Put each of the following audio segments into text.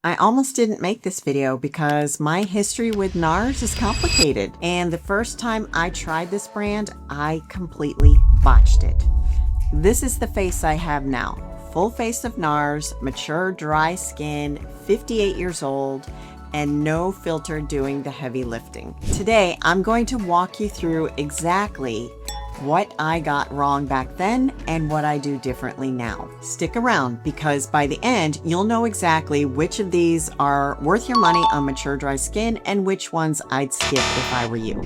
I almost didn't make this video because my history with NARS is complicated. And the first time I tried this brand, I completely botched it. This is the face I have now. Full face of NARS, mature, dry skin, 58 years old, and no filter doing the heavy lifting. Today, I'm going to walk you through exactly what I got wrong back then and what I do differently now. Stick around because by the end, you'll know exactly which of these are worth your money on mature dry skin and which ones I'd skip if I were you.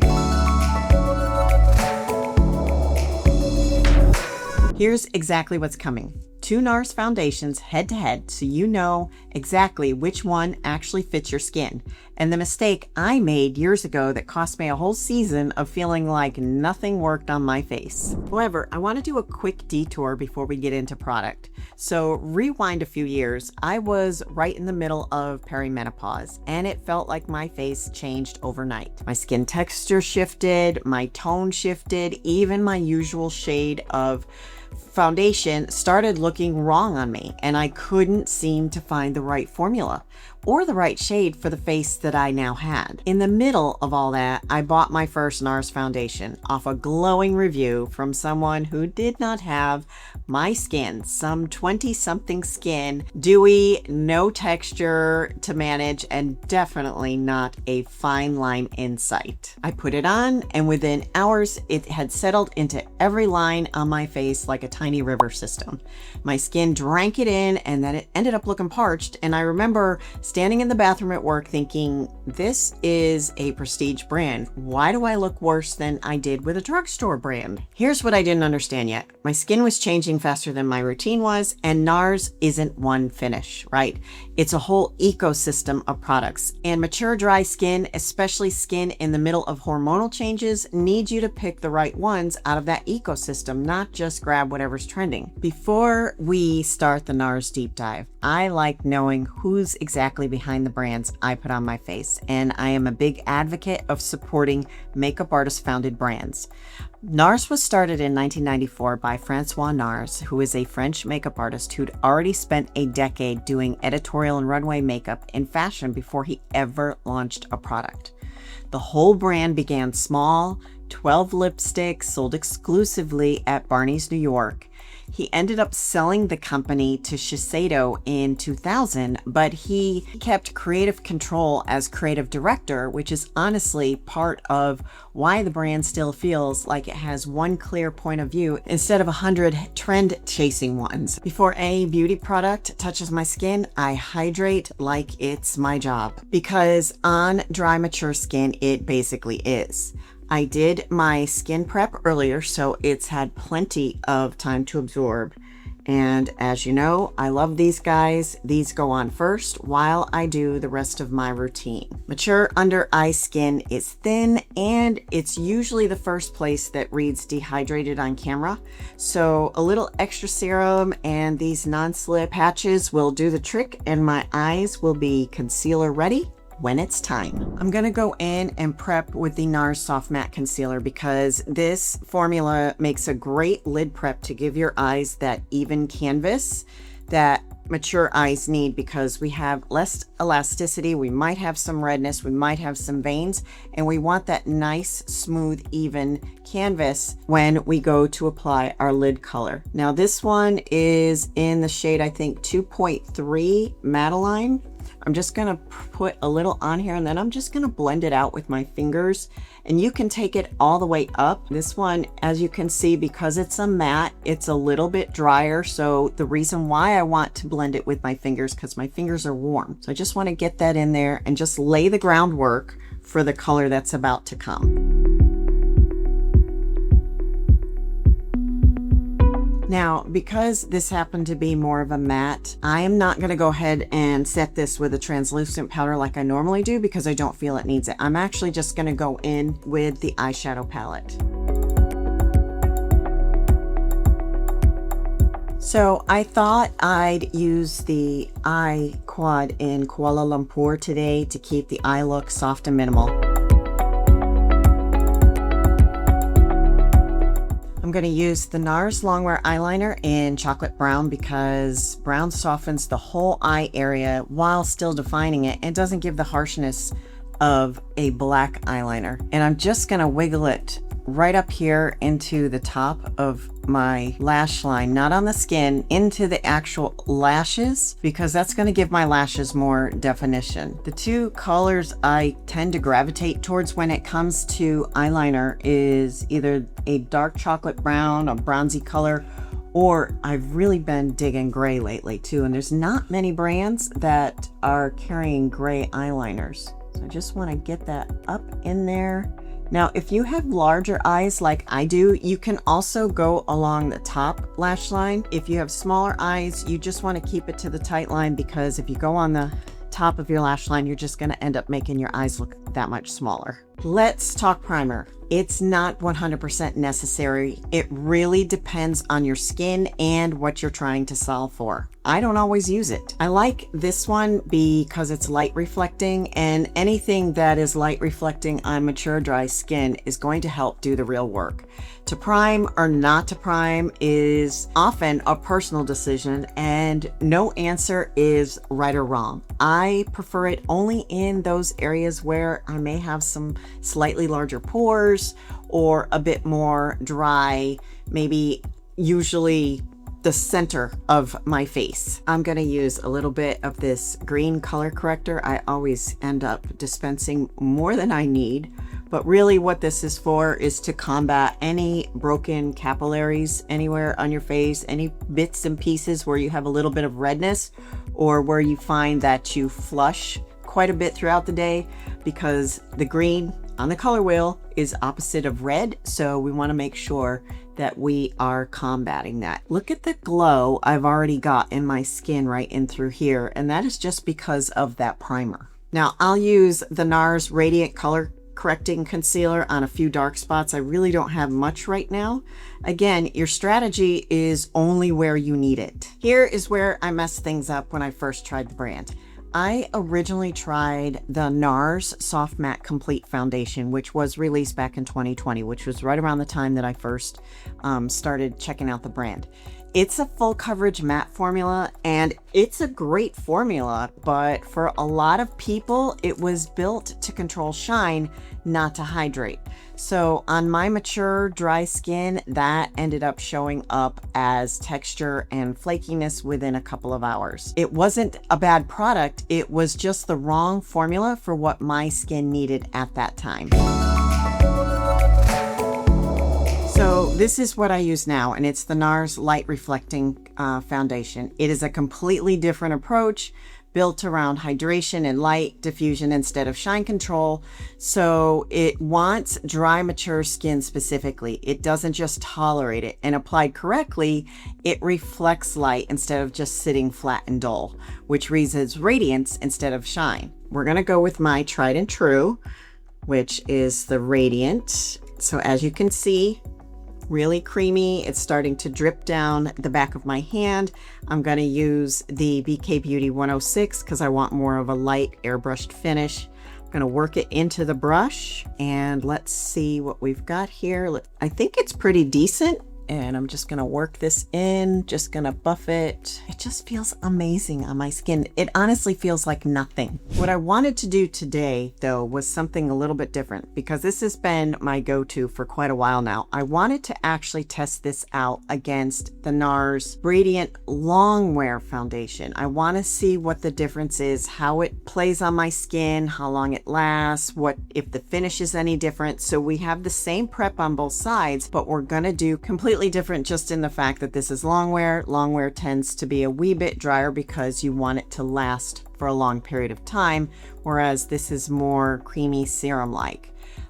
Here's exactly what's coming. 2 NARS foundations head to head so you know exactly which one actually fits your skin. And the mistake I made years ago that cost me a whole season of feeling like nothing worked on my face. However, I want to do a quick detour before we get into product. So rewind a few years, I was right in the middle of perimenopause and it felt like my face changed overnight. My skin texture shifted, my tone shifted, even my usual shade of foundation started looking wrong on me, and I couldn't seem to find the right formula or the right shade for the face that I now had. In the middle of all that, I bought my first NARS foundation off a glowing review from someone who did not have my skin, some 20-something skin, dewy, no texture to manage, and definitely not a fine line in sight. I put it on, and within hours, it had settled into every line on my face like a tiny river system. My skin drank it in, and then it ended up looking parched, and I remember standing in the bathroom at work thinking, this is a prestige brand. Why do I look worse than I did with a drugstore brand? Here's what I didn't understand yet. My skin was changing faster than my routine was, and NARS isn't one finish, right? It's a whole ecosystem of products. And mature dry skin, especially skin in the middle of hormonal changes, needs you to pick the right ones out of that ecosystem, not just grab whatever's trending. Before we start the NARS deep dive, I like knowing who's exactly behind the brands I put on my face, and I am a big advocate of supporting makeup artist founded brands. NARS was started in 1994 by Francois NARS, who is a French makeup artist who'd already spent a decade doing editorial and runway makeup in fashion before he ever launched a product. The whole brand began small, 12 lipsticks sold exclusively at Barney's, New York. He ended up selling the company to Shiseido in 2000, but he kept creative control as creative director, which is honestly part of why the brand still feels like it has one clear point of view instead of 100 trend-chasing ones. Before any beauty product touches my skin, I hydrate like it's my job, because on dry, mature skin, it basically is. I did my skin prep earlier, so it's had plenty of time to absorb. And as you know, I love these guys. These go on first while I do the rest of my routine. Mature under eye skin is thin, and it's usually the first place that reads dehydrated on camera. So a little extra serum and these non-slip patches will do the trick, and my eyes will be concealer ready when it's time. I'm gonna go in and prep with the NARS Soft Matte Concealer because this formula makes a great lid prep to give your eyes that even canvas that mature eyes need, because we have less elasticity, we might have some redness, we might have some veins, and we want that nice, smooth, even canvas when we go to apply our lid color. Now this one is in the shade, I think, 2.3 Madeline. I'm just gonna put a little on here, and then I'm just gonna blend it out with my fingers, and you can take it all the way up. This one, as you can see, because it's a matte, it's a little bit drier. So the reason why I want to blend it with my fingers, because my fingers are warm. So I just want to get that in there and just lay the groundwork for the color that's about to come. Now, because this happened to be more of a matte, I am not going to go ahead and set this with a translucent powder like I normally do because I don't feel it needs it. I'm actually just going to go in with the eyeshadow palette. So I thought I'd use the eye quad in Kuala Lumpur today to keep the eye look soft and minimal. I'm I'm going to use the NARS Longwear eyeliner in chocolate brown because brown softens the whole eye area while still defining it and doesn't give the harshness of a black eyeliner. And I'm just going to wiggle it right up here into the top of my lash line, not on the skin, into the actual lashes, because that's going to give my lashes more definition. The two colors I tend to gravitate towards when it comes to eyeliner is either a dark chocolate brown, a bronzy color, or I've really been digging gray lately too, and there's not many brands that are carrying gray eyeliners. So I just want to get that up in there. Now, if you have larger eyes like I do, you can also go along the top lash line. If you have smaller eyes, you just want to keep it to the tight line, because if you go on the top of your lash line, you're just going to end up making your eyes look that much smaller. Let's talk primer. It's not 100% necessary. It really depends on your skin and what you're trying to solve for. I don't always use it. I like this one because it's light reflecting, and anything that is light reflecting on mature dry skin is going to help do the real work. To prime or not to prime is often a personal decision, and no answer is right or wrong. I prefer it only in those areas where I may have some slightly larger pores or a bit more dry, maybe usually the center of my face. I'm going to use a little bit of this green color corrector. I always end up dispensing more than I need, but really what this is for is to combat any broken capillaries anywhere on your face, any bits and pieces where you have a little bit of redness, or where you find that you flush quite a bit throughout the day, because the green on the color wheel is opposite of red. So we want to make sure that we are combating that. Look at the glow I've already got in my skin right in through here, and that is just because of that primer. Now I'll use the NARS Radiant Color Correcting Concealer on a few dark spots. I really don't have much right now. Again, your strategy is only where you need it. Here is where I messed things up when I first tried the brand. I originally tried the NARS Soft Matte Complete Foundation, which was released back in 2020, which was right around the time that I first started checking out the brand. It's a full coverage matte formula, and it's a great formula, but for a lot of people, it was built to control shine, not to hydrate. So on my mature, dry skin, that ended up showing up as texture and flakiness within a couple of hours. It wasn't a bad product, it was just the wrong formula for what my skin needed at that time. So this is what I use now, and it's the NARS Light Reflecting Foundation. It is a completely different approach, built around hydration and light diffusion instead of shine control. So it wants dry, mature skin specifically. It doesn't just tolerate it, and applied correctly, it reflects light instead of just sitting flat and dull, which reads as radiance instead of shine. We're gonna go with my tried and true, which is the Radiant. So as you can see, really creamy. It's starting to drip down the back of my hand. I'm going to use the BK Beauty 106 because I want more of a light airbrushed finish. I'm going to work it into the brush, and let's see what we've got here. I think it's pretty decent, and I'm just going to work this in, just going to buff it. It just feels amazing on my skin. It honestly feels like nothing. What I wanted to do today, though, was something a little bit different, because this has been my go-to for quite a while now. I wanted to actually test this out against the NARS Radiant Longwear Foundation. I want to see what the difference is, how it plays on my skin, how long it lasts, what if the finish is any different. So we have the same prep on both sides, but we're going to do completely different just in the fact that this is Longwear. Longwear tends to be a wee bit drier because you want it to last for a long period of time, whereas this is more creamy serum-like.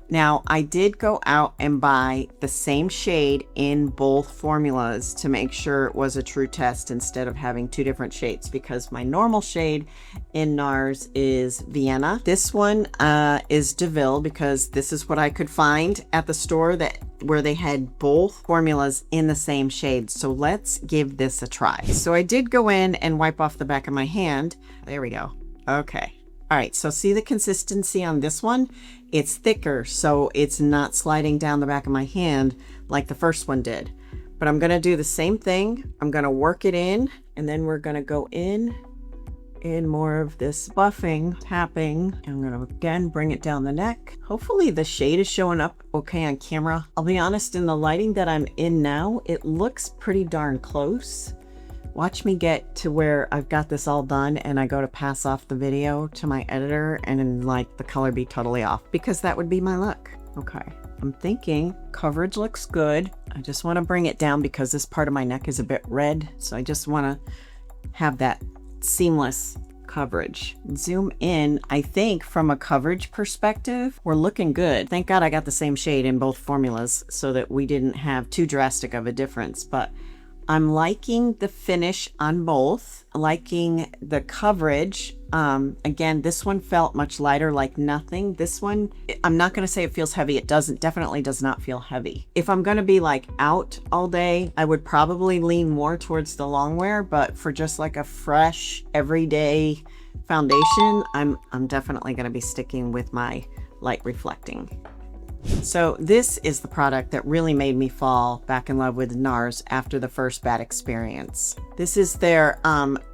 Now, I did go out and buy the same shade in both formulas to make sure it was a true test instead of having two different shades, because my normal shade in NARS is Vienna. This one is DeVille, because this is what I could find at the store where they had both formulas in the same shade. So let's give this a try. So I did go in and wipe off the back of my hand. There we go. Okay. All right, so see the consistency on this one? It's thicker, so it's not sliding down the back of my hand like the first one did. But I'm gonna do the same thing. I'm gonna work it in, and then we're gonna go in more of this buffing, tapping. I'm gonna again bring it down the neck. Hopefully the shade is showing up okay on camera. I'll be honest, in the lighting that I'm in now, it looks pretty darn close. Watch me get to where I've got this all done and I go to pass off the video to my editor and then like the color be totally off, because that would be my look. Okay, I'm thinking coverage looks good. I just want to bring it down because this part of my neck is a bit red. So I just want to have that seamless coverage. Zoom in. I think from a coverage perspective, we're looking good. Thank God I got the same shade in both formulas so that we didn't have too drastic of a difference, but I'm liking the finish on both, liking the coverage. Again, this one felt much lighter, like nothing. This one, I'm not going to say it feels heavy. It definitely does not feel heavy. If I'm going to be like out all day, I would probably lean more towards the Longwear, but for just like a fresh everyday foundation, I'm definitely going to be sticking with my light reflecting. So this is the product that really made me fall back in love with NARS after the first bad experience. This is their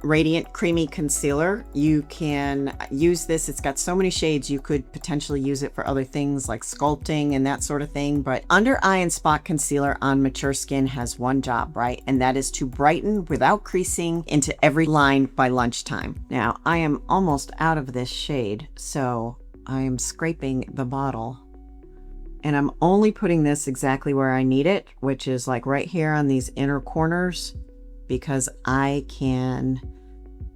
Radiant Creamy Concealer. You can use this. It's got so many shades. You could potentially use it for other things like sculpting and that sort of thing. But under eye and spot concealer on mature skin has one job, right? And that is to brighten without creasing into every line by lunchtime. Now, I am almost out of this shade, so I am scraping the bottle. And I'm only putting this exactly where I need it, which is like right here on these inner corners, because I can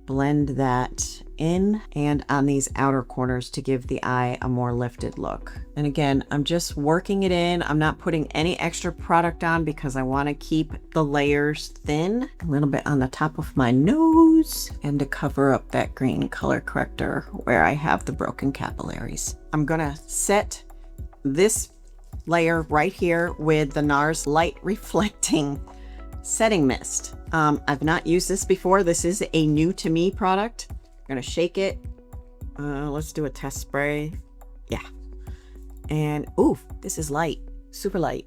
blend that in and on these outer corners to give the eye a more lifted look. And again, I'm just working it in. I'm not putting any extra product on because I want to keep the layers thin. A little bit on the top of my nose and to cover up that green color corrector where I have the broken capillaries. I'm gonna set this layer right here with the NARS Light Reflecting Setting Mist. I've not used this before. This is a new to me product. I'm gonna shake it. Let's do a test spray. Yeah. And ooh, this is light, super light.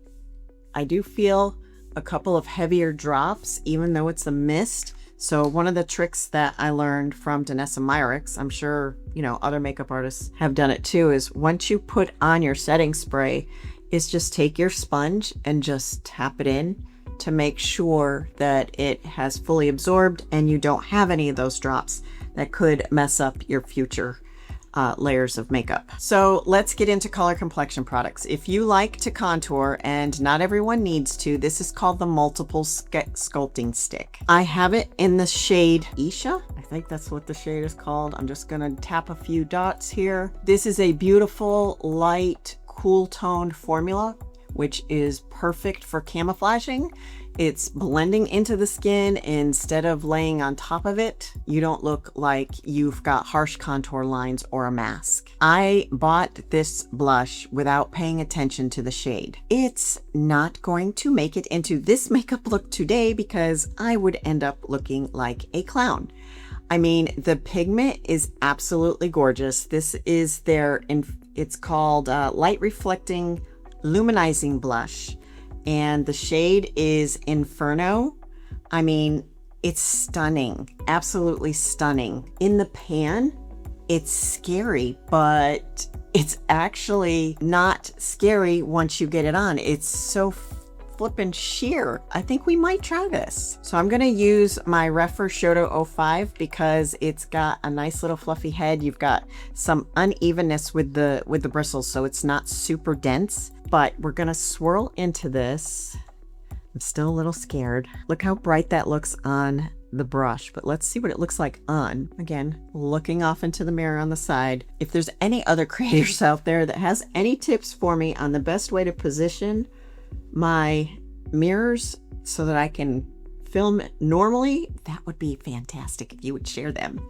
I do feel a couple of heavier drops, even though it's a mist. So one of the tricks that I learned from Danessa Myricks, I'm sure, you know, other makeup artists have done it too, is once you put on your setting spray, is just take your sponge and just tap it in to make sure that it has fully absorbed and you don't have any of those drops that could mess up your future layers of makeup. So let's get into color complexion products. If you like to contour, and not everyone needs to, this is called the Multiple Sculpting Stick. I have it in the shade Isha. I think that's what the shade is called. I'm just gonna tap a few dots here. This is a beautiful, light, cool toned formula, which is perfect for camouflaging. It's blending into the skin instead of laying on top of it. You don't look like you've got harsh contour lines or a mask. I bought this blush without paying attention to the shade. It's not going to make it into this makeup look today because I would end up looking like a clown. I mean, the pigment is absolutely gorgeous. This is it's called Light Reflecting Luminizing Blush. And the shade is Inferno. I mean, it's stunning, absolutely stunning. In the pan, it's scary, but it's actually not scary once you get it on. It's so flippin' sheer. I think we might try this. So I'm gonna use my Refer Shoto 05 because it's got a nice little fluffy head. You've got some unevenness with the bristles, so it's not super dense. But we're gonna swirl into this. I'm still a little scared. Look how bright that looks on the brush, but let's see what it looks like on. Again, looking off into the mirror on the side. If there's any other creators out there that has any tips for me on the best way to position my mirrors so that I can film normally, that would be fantastic if you would share them.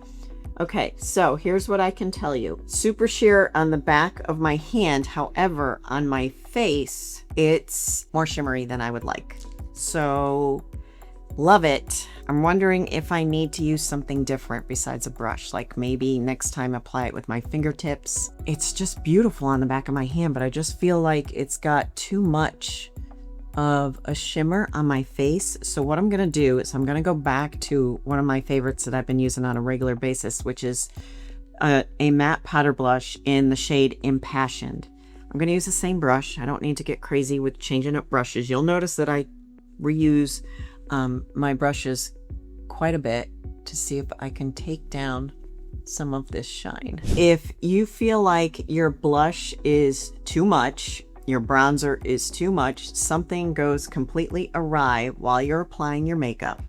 Okay, so here's what I can tell you. Super sheer on the back of my hand. However, on my face, it's more shimmery than I would like. So, love it. I'm wondering if I need to use something different besides a brush, like maybe next time apply it with my fingertips. It's just beautiful on the back of my hand, but I just feel like it's got too much of a shimmer on my face. So what I'm going to do is I'm going to go back to one of my favorites that I've been using on a regular basis, which is a matte powder blush in the shade Impassioned. I'm going to use the same brush. I don't need to get crazy with changing up brushes. You'll notice that I reuse my brushes quite a bit to see if I can take down some of this shine. If you feel like your blush is too much, your bronzer is too much, something goes completely awry while you're applying your makeup,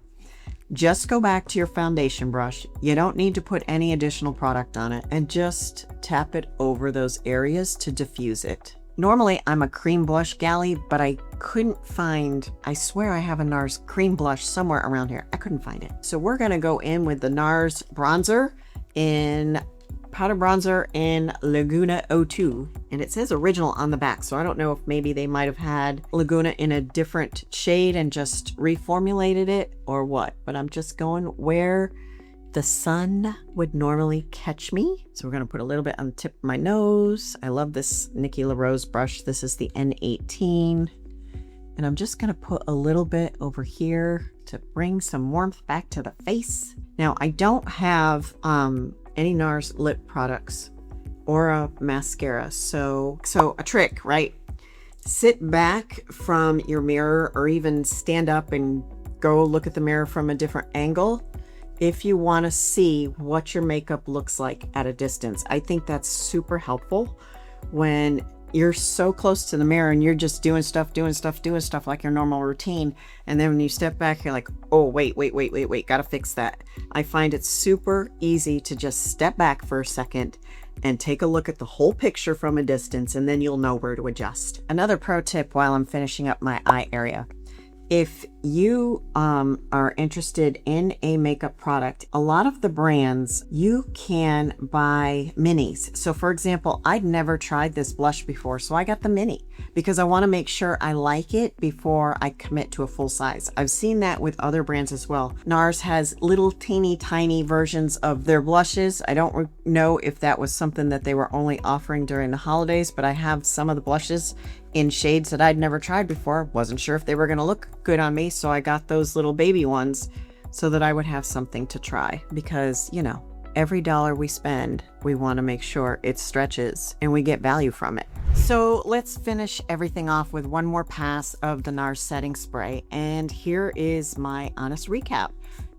just go back to your foundation brush. You don't need to put any additional product on it, and just tap it over those areas to diffuse it. Normally I'm a cream blush galley, but I couldn't find, I swear I have a NARS cream blush somewhere around here. I couldn't find it. So we're gonna go in with the NARS bronzer in powder bronzer in Laguna 02, and it says original on the back, so I don't know if maybe they might have had Laguna in a different shade and just reformulated it or what, but I'm just going where the sun would normally catch me. So we're going to put a little bit on the tip of my nose. I love this Nikki LaRose brush. This is the N18, and I'm just going to put a little bit over here to bring some warmth back to the face. Now I don't have any NARS lip products or a mascara. So a trick, right? Sit back from your mirror, or even stand up and go look at the mirror from a different angle if you want to see what your makeup looks like at a distance. I think that's super helpful when you're so close to the mirror and you're just doing stuff like your normal routine, and then when you step back you're like, oh wait, gotta fix that. I find it super easy to just step back for a second and take a look at the whole picture from a distance, and then you'll know where to adjust. Another pro tip while I'm finishing up my eye area: if you are interested in a makeup product, a lot of the brands you can buy minis. So for example, I'd never tried this blush before, so I got the mini because I want to make sure I like it before I commit to a full size. I've seen that with other brands as well. NARS has little teeny tiny versions of their blushes. I don't know if that was something that they were only offering during the holidays, but I have some of the blushes in shades that I'd never tried before. Wasn't sure if they were going to look good on me, so I got those little baby ones so that I would have something to try, because you know, every dollar we spend, we want to make sure it stretches and we get value from it. So let's finish everything off with one more pass of the NARS setting spray, and here is my honest recap.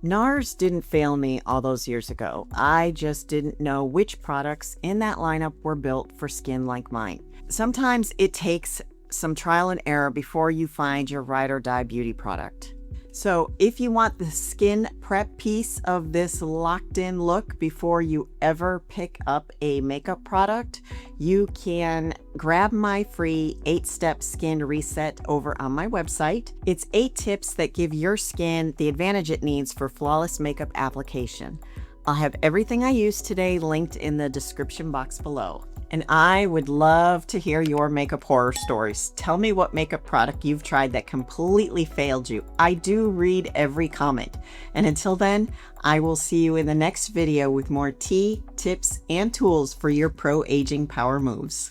NARS didn't fail me all those years ago. I just didn't know which products in that lineup were built for skin like mine. Sometimes it takes some trial and error before you find your ride or die beauty product. So if you want the skin prep piece of this locked in look before you ever pick up a makeup product, you can grab my free 8-step skin reset over on my website. It's 8 tips that give your skin the advantage it needs for flawless makeup application. I'll have everything I used today linked in the description box below. And I would love to hear your makeup horror stories. Tell me what makeup product you've tried that completely failed you. I do read every comment. And until then, I will see you in the next video with more tea, tips, and tools for your pro aging power moves.